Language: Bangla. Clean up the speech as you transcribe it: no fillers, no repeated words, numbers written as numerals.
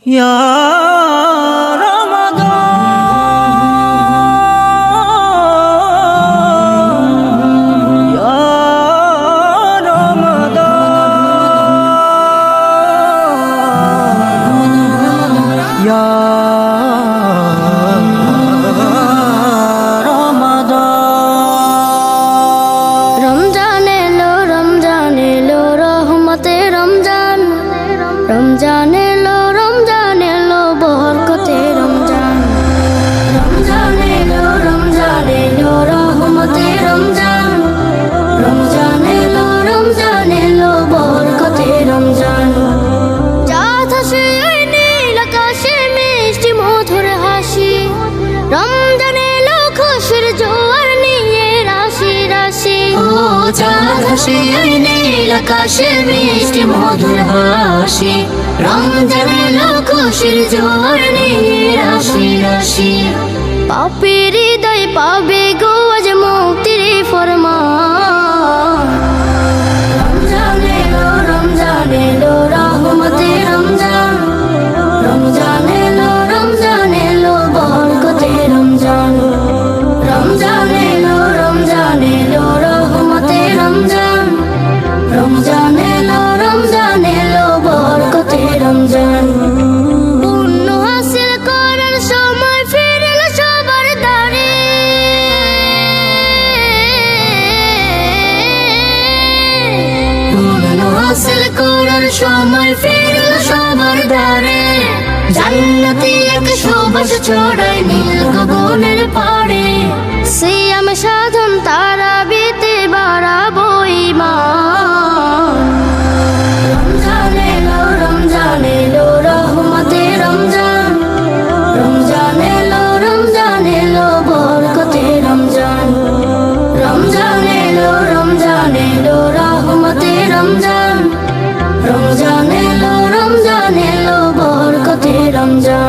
ইয়া রমাদান ইয়া রমাদান ইয়া রমাদান। রমজান এলো রহমতে রমজান, রমজান এলো বরকতে রমজান। রমজান এলো রহমতে রমজান, রমজান এলো বরকতে রমজান। চাঁদ হাসে ওই নীল আকাশে মিষ্টি মধুর হাসি, রমজান এলো খুশির জোয়ার নিয়ে রাশি রাশি। ও চাঁদ হাসে ওই নীল আকাশে মিষ্টি মধুর হাসি, রমজান এলো খুশির জোয়ার নিয়ে রাশি রাশি। পাপীর হৃদয় পাবে গো আজ মুক্তির ফরমান। রমজান এলো রহমতে রমজান, রমজান এলো বরকতে রমজান। রমজান এলো রহমতে রমজান, রমজান এলো বরকতে রমজান। পুণ্য হাসিল করার সময় ফিরল সবার দ্বারে, পুণ্য হাসিল করার সময় ফিরল সবার দ্বারে। জান্নাতি এক সুবাস ছড়ায় নীল গগনের পাড়ে, সিয়াম সাধন তারাবিতে বাড়াবো ঈমান। রমজান এলো রহমতে রমজান, রমজান এলো বরকতে রমজান। রমজান এলো রহমতে রমজান, রমজান এলো বরকতে রমজান।